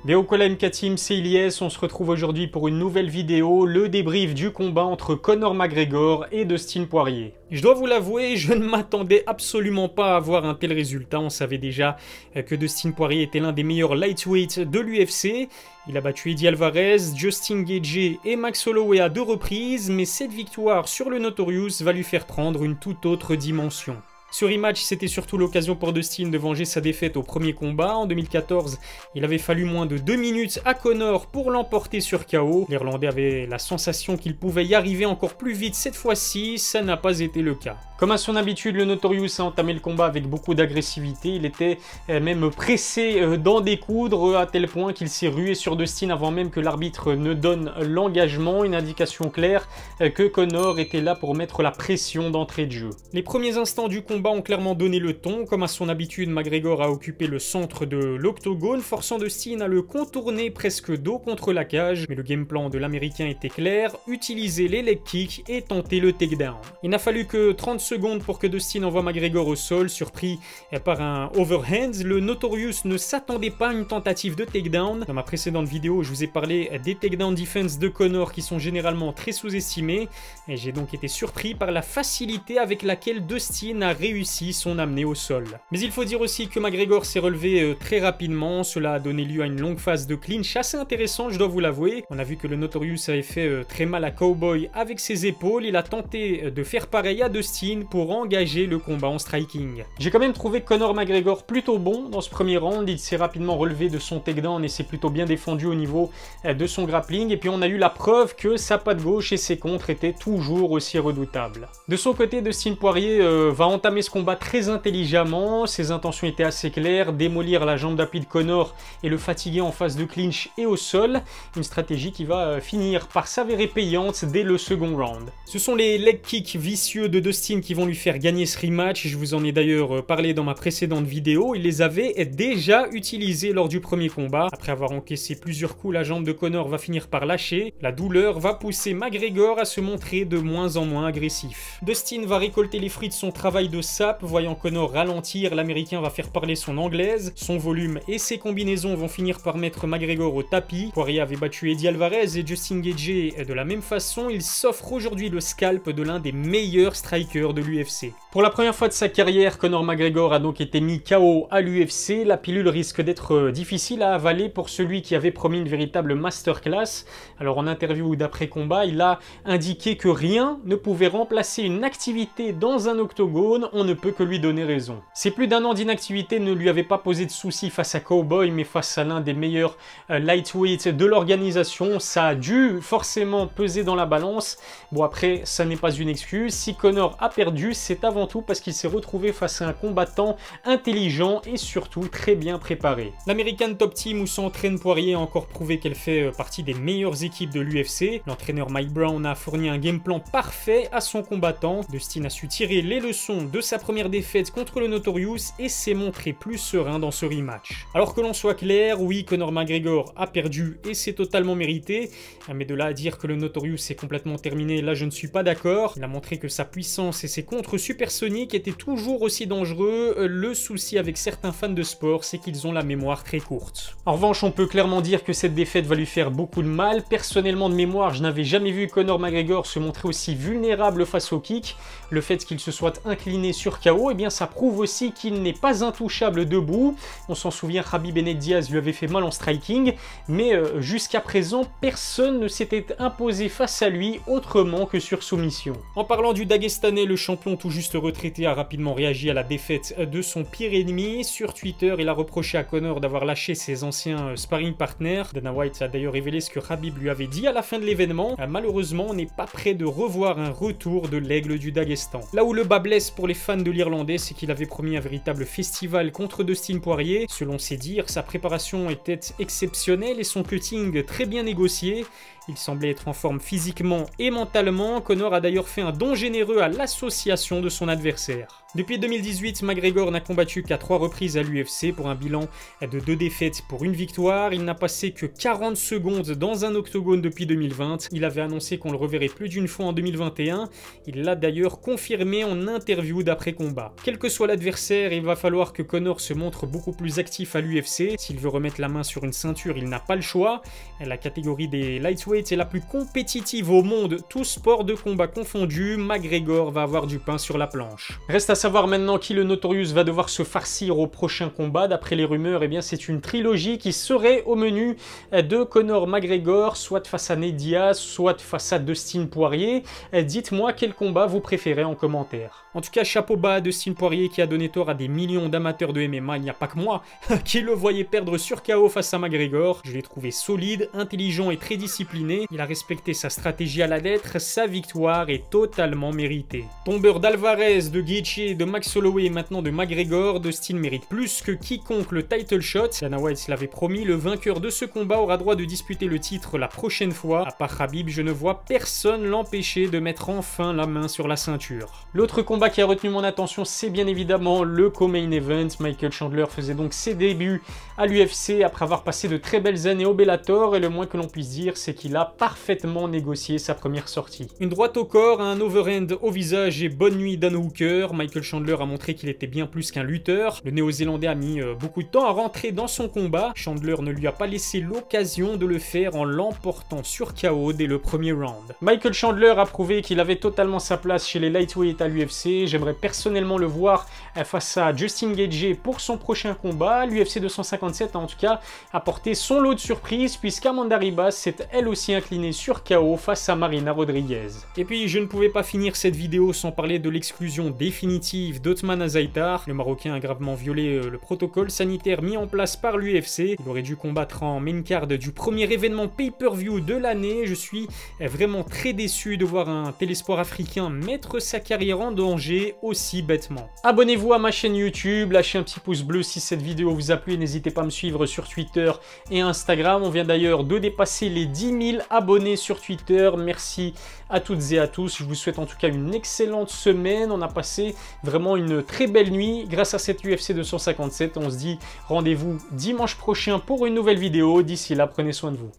Beokola MK Team, c'est Ilyes, on se retrouve aujourd'hui pour une nouvelle vidéo, le débrief du combat entre Conor McGregor et Dustin Poirier. Je dois vous l'avouer, je ne m'attendais absolument pas à voir un tel résultat. On savait déjà que Dustin Poirier était l'un des meilleurs lightweights de l'UFC. Il a battu Eddie Alvarez, Justin Gaethje et Max Holloway à 2 reprises, mais cette victoire sur le Notorious va lui faire prendre une toute autre dimension. Ce rematch, c'était surtout l'occasion pour Dustin de venger sa défaite au premier combat. En 2014, il avait fallu moins de 2 minutes à Conor pour l'emporter sur KO. L'Irlandais avait la sensation qu'il pouvait y arriver encore plus vite cette fois-ci, ça n'a pas été le cas. Comme à son habitude, le Notorious a entamé le combat avec beaucoup d'agressivité. Il était même pressé d'en découdre à tel point qu'il s'est rué sur Dustin avant même que l'arbitre ne donne l'engagement. Une indication claire que Conor était là pour mettre la pression d'entrée de jeu. Les premiers instants du combat ont clairement donné le ton. Comme à son habitude, McGregor a occupé le centre de l'octogone, forçant Dustin à le contourner presque dos contre la cage. Mais le game plan de l'Américain était clair, utiliser les leg kicks et tenter le takedown. Il n'a fallu que 30 secondes pour que Dustin envoie McGregor au sol, surpris par un overhand. Le Notorious ne s'attendait pas à une tentative de takedown. Dans ma précédente vidéo, je vous ai parlé des takedown defense de Conor qui sont généralement très sous-estimés, et j'ai donc été surpris par la facilité avec laquelle Dustin a réussi son amener au sol. Mais il faut dire aussi que McGregor s'est relevé très rapidement. Cela a donné lieu à une longue phase de clinch assez intéressante, je dois vous l'avouer. On a vu que le Notorious avait fait très mal à Cowboy avec ses épaules. Il a tenté de faire pareil à Dustin pour engager le combat en striking. J'ai quand même trouvé Conor McGregor plutôt bon dans ce premier round. Il s'est rapidement relevé de son takedown et s'est plutôt bien défendu au niveau de son grappling. Et puis on a eu la preuve que sa patte gauche et ses contres étaient toujours aussi redoutables. De son côté, Dustin Poirier va entamer ce combat très intelligemment. Ses intentions étaient assez claires, démolir la jambe d'appui de Conor et le fatiguer en phase de clinch et au sol. Une stratégie qui va finir par s'avérer payante dès le second round. Ce sont les leg kicks vicieux de Dustin qui vont lui faire gagner ce rematch. Je vous en ai d'ailleurs parlé dans ma précédente vidéo. Il les avait déjà utilisés lors du premier combat. Après avoir encaissé plusieurs coups, la jambe de Conor va finir par lâcher. La douleur va pousser McGregor à se montrer de moins en moins agressif. Dustin va récolter les fruits de son travail de sape. Voyant Conor ralentir, l'Américain va faire parler son anglaise. Son volume et ses combinaisons vont finir par mettre McGregor au tapis. Poirier avait battu Eddie Alvarez et Justin Gaethje de la même façon. Il s'offre aujourd'hui le scalp de l'un des meilleurs strikers de l'UFC. Pour la première fois de sa carrière, Conor McGregor a donc été mis KO à l'UFC. La pilule risque d'être difficile à avaler pour celui qui avait promis une véritable masterclass. Alors en interview d'après-combat, il a indiqué que rien ne pouvait remplacer une activité dans un octogone, on ne peut que lui donner raison. Ces plus d'1 an d'inactivité ne lui avait pas posé de soucis face à Cowboy, mais face à l'un des meilleurs lightweights de l'organisation, ça a dû forcément peser dans la balance. Bon après, ça n'est pas une excuse. Si Conor a perdu, c'est avant tout parce qu'il s'est retrouvé face à un combattant intelligent et surtout très bien préparé. L'American Top Team où s'entraîne Poirier a encore prouvé qu'elle fait partie des meilleures équipes de l'UFC. L'entraîneur Mike Brown a fourni un game plan parfait à son combattant. Dustin a su tirer les leçons de sa première défaite contre le Notorious et s'est montré plus serein dans ce rematch. Alors que l'on soit clair, oui, Conor McGregor a perdu et c'est totalement mérité, mais de là à dire que le Notorious est complètement terminé, là je ne suis pas d'accord. Il a montré que sa puissance et ses contres supersoniques étaient toujours aussi dangereux. Le souci avec certains fans de sport, c'est qu'ils ont la mémoire très courte. En revanche, on peut clairement dire que cette défaite va lui faire beaucoup de mal. Personnellement, de mémoire, je n'avais jamais vu Conor McGregor se montrer aussi vulnérable face au kick. Le fait qu'il se soit incliné sur KO, eh bien ça prouve aussi qu'il n'est pas intouchable debout. On s'en souvient, Khabib Diaz lui avait fait mal en striking, mais jusqu'à présent, personne ne s'était imposé face à lui autrement que sur soumission. En parlant du Dagestanais, le champion tout juste retraité a rapidement réagi à la défaite de son pire ennemi. Sur Twitter, il a reproché à Conor d'avoir lâché ses anciens sparring partners. Dana White a d'ailleurs révélé ce que Khabib lui avait dit à la fin de l'événement. Malheureusement, on n'est pas prêt de revoir un retour de l'aigle du Daghestan. Là où le bas blesse pour les fans de l'Irlandais, c'est qu'il avait promis un véritable festival contre Dustin Poirier. Selon ses dires, sa préparation était exceptionnelle et son cutting très bien négocié. Il semblait être en forme physiquement et mentalement. Conor a d'ailleurs fait un don généreux à l'association de son adversaire. Depuis 2018, McGregor n'a combattu qu'à 3 reprises à l'UFC pour un bilan de 2 défaites pour une victoire. Il n'a passé que 40 secondes dans un octogone depuis 2020. Il avait annoncé qu'on le reverrait plus d'une fois en 2021. Il l'a d'ailleurs confirmé en interview d'après-combat. Quel que soit l'adversaire, il va falloir que Conor se montre beaucoup plus actif à l'UFC. S'il veut remettre la main sur une ceinture, il n'a pas le choix. La catégorie des lightweights est la plus compétitive au monde, tous sports de combat confondus. McGregor va avoir du pain sur la planche. Reste à savoir maintenant qui le Notorious va devoir se farcir au prochain combat. D'après les rumeurs, eh bien c'est une trilogie qui serait au menu de Conor McGregor, soit face à Nate Diaz, soit face à Dustin Poirier. Dites-moi quel combat vous préférez en commentaire. En tout cas, chapeau bas à Dustin Poirier qui a donné tort à des millions d'amateurs de MMA, il n'y a pas que moi, qui le voyait perdre sur KO face à McGregor. Je l'ai trouvé solide, intelligent et très discipliné. Il a respecté sa stratégie à la lettre, sa victoire est totalement méritée. Tombeur d'Alvarez, de Gaethje, de Max Holloway et maintenant de McGregor, Dustin mérite plus que quiconque le title shot. Dana White l'avait promis, le vainqueur de ce combat aura droit de disputer le titre la prochaine fois. À part Khabib, je ne vois personne l'empêcher de mettre enfin la main sur la ceinture. L'autre combat qui a retenu mon attention, c'est bien évidemment le co-main event. Michael Chandler faisait donc ses débuts à l'UFC après avoir passé de très belles années au Bellator et le moins que l'on puisse dire, c'est qu'il a parfaitement négocié sa première sortie. Une droite au corps, un overhand au visage et bonne nuit Dan Hooker. Michael Chandler a montré qu'il était bien plus qu'un lutteur. Le néo-zélandais a mis beaucoup de temps à rentrer dans son combat. Chandler ne lui a pas laissé l'occasion de le faire en l'emportant sur KO dès le premier round. Michael Chandler a prouvé qu'il avait totalement sa place chez les lightweights à l'UFC. J'aimerais personnellement le voir face à Justin Gaethje pour son prochain combat. L'UFC 257 a en tout cas apporté son lot de surprises puisqu'Amanda Ribas s'est elle aussi inclinée sur KO face à Marina Rodriguez. Et puis je ne pouvais pas finir cette vidéo sans parler de l'exclusion définitive d'Othman Azaitar. Le Marocain a gravement violé le protocole sanitaire mis en place par l'UFC. Il aurait dû combattre en main card du premier événement pay-per-view de l'année. Je suis vraiment très déçu de voir un télésport africain mettre sa carrière en danger aussi bêtement. Abonnez-vous à ma chaîne YouTube, lâchez un petit pouce bleu si cette vidéo vous a plu et n'hésitez pas à me suivre sur Twitter et Instagram. On vient d'ailleurs de dépasser les 10 000 abonnés sur Twitter. Merci à toutes et à tous. Je vous souhaite en tout cas une excellente semaine. On a passé vraiment une très belle nuit grâce à cette UFC 257. On se dit rendez-vous dimanche prochain pour une nouvelle vidéo. D'ici là, prenez soin de vous.